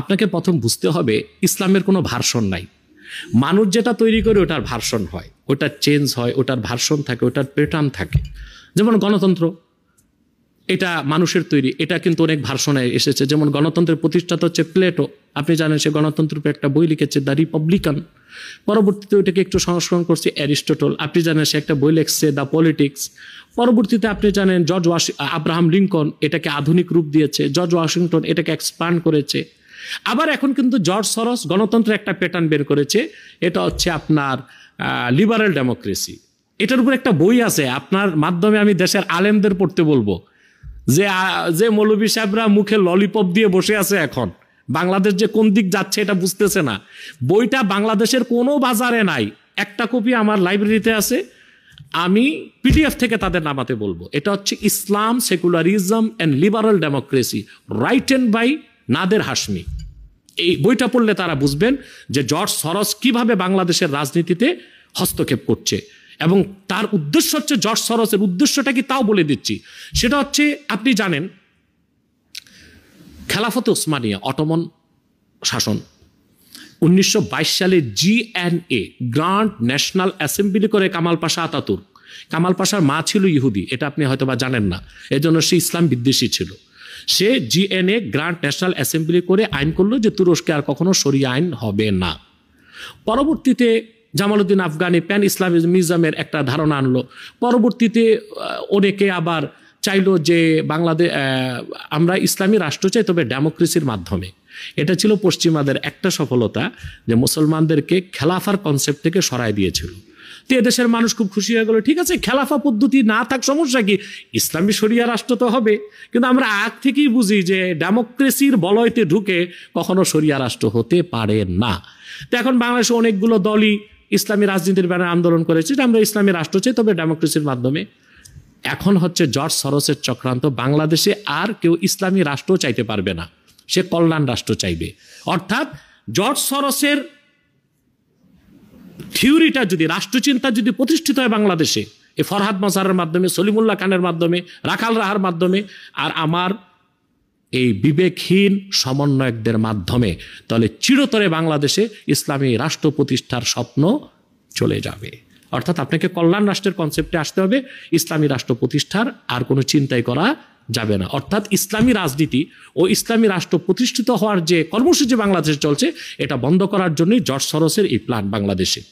আপনাকে প্রথম বুঝতে হবে ইসলামের কোনো ভার্সন নাই। মানুষ যেটা তৈরি করে ওটার ভার্সন হয়, ওটার চেঞ্জ হয়, ওটার ভার্সন থাকে, ওটার প্যাটার্ন থাকে। যেমন গণতন্ত্র, এটা মানুষের তৈরি, এটা কিন্তু অনেক ভার্সনে এসেছে। যেমন গণতন্ত্রের প্রতিষ্ঠাতা হচ্ছে প্লেটো, আপনি জানেন সে গণতন্ত্রের উপর একটা বই লিখেছে দ্য রিপাবলিকান। পরবর্তীতে ওইটাকে একটু সংস্করণ করছে অ্যারিস্টটল, আপনি জানেন সে একটা বই লিখছে দ্য পলিটিক্স। পরবর্তীতে আপনি জানেন আব্রাহাম লিঙ্কন এটাকে আধুনিক রূপ দিয়েছে, জর্জ ওয়াশিংটন এটাকে এক্সপ্যান্ড করেছে। আবার এখন কিন্তু জর্জ সরস গণতন্ত্রের একটা প্যাটার্ন বের করেছে, এটা হচ্ছে আপনার লিবারেল ডেমোক্রেসি। এটার উপর একটা বই আছে, আপনার মাধ্যমে আমি দেশের আলেমদের পড়তে বলবো, যে মৌলভী সাহেবরা মুখে ললিপপ দিয়ে বসে আছে এখন, বাংলাদেশ যে কোন দিক যাচ্ছে এটা বুঝতেছে না। বইটা বাংলাদেশের কোনো বাজারে নাই, একটা কপি আমার লাইব্রেরিতে আছে, আমি পিডিএফ থেকে তাদের নামাতে বলবো। এটা হচ্ছে Islam, secularism and liberal democracy, written by Nader Hashemi. এই বইটা পড়লে তারা বুঝবেন যে জর্জ সরস কিভাবে বাংলাদেশের রাজনীতিতে হস্তক্ষেপ করছে, এবং তার উদ্দেশ্য হচ্ছে, জর্জ সরসের উদ্দেশ্যটা কি তাও বলে দিচ্ছি। সেটা হচ্ছে, আপনি জানেন খেলাফতে ওসমানিয়া, অটোমান শাসন, 1922 সালে GNA গ্র্যান্ড ন্যাশনাল অ্যাসেম্বলি করে কামাল পাশা আতাতুর্ক। কামাল পাশার মা ছিল ইহুদি, এটা আপনি হয়তো বা জানেন না, এজন্য সে ইসলাম বিদ্বেষী ছিল। সে GNA গ্র্যান্ড ন্যাশনাল অ্যাসেম্বলি করে আইন করলো যে তুরস্কে আর কখনো শরিয়া আইন হবে না। পরবর্তীতে জামালউদ্দিন আফগানি প্যান ইসলামিজমের একটা ধারণা আনলো। পরবর্তীতে অনেকে আবার চাইলো যে বাংলাদেশ আমরা ইসলামী রাষ্ট্র চাই, তবে ডেমোক্রেসির মাধ্যমে। এটা ছিল পশ্চিমাদের একটা সফলতা, যে মুসলমানদেরকে খেলাফার কনসেপ্ট থেকে সরাই দিয়েছিল। তো এদেশের মানুষ খুব খুশি হয়ে গেল, ঠিক আছে খেলাফা পদ্ধতি না থাক সমস্যা কি, ইসলামী শরিয়া রাষ্ট্র তো হবে। কিন্তু আমরা আগ থেকেই বুঝি যে ডেমোক্রেসির বলয়তে ঢুকে কখনো শরিয়া রাষ্ট্র হতে পারে না। তো এখন বাংলাদেশে অনেকগুলো দলই ইসলামী রাজনীতির ব্যানারে আন্দোলন করেছে যে আমরা ইসলামী রাষ্ট্র চাই, তবে ডেমোক্রেসির মাধ্যমে। এখন হচ্ছে জর্জ সরসের চক্রান্ত, বাংলাদেশে আর কেউ ইসলামী রাষ্ট্র চাইতে পারবে না, সে কল্যাণ রাষ্ট্র চাইবে। অর্থাৎ জর্জ সরসের থিওরিটা যদি, রাষ্ট্রচিন্তা যদি প্রতিষ্ঠিত হয় বাংলাদেশে, এই ফরহাদ মাজারের মাধ্যমে, সলিমুল্লাহ খানের মাধ্যমে, রাখাল রাহার মাধ্যমে, আর আমার এই বিবেকহীন সমন্বয়কদের মাধ্যমে, তাহলে চিরতরে বাংলাদেশে ইসলামী রাষ্ট্র প্রতিষ্ঠার স্বপ্ন চলে যাবে। অর্থাৎ আপনাকে কল্যাণ রাষ্ট্রের কনসেপ্টে আসতে হবে, ইসলামী রাষ্ট্র প্রতিষ্ঠার আর কোনো চিন্তাই করা যাবে না। অর্থাৎ ইসলামী রাজনীতি ও ইসলামী রাষ্ট্র প্রতিষ্ঠিত হওয়ার যে কর্মসূচি বাংলাদেশে চলছে, এটা বন্ধ করার জন্যই জর্জ সরসের এই প্ল্যান বাংলাদেশে।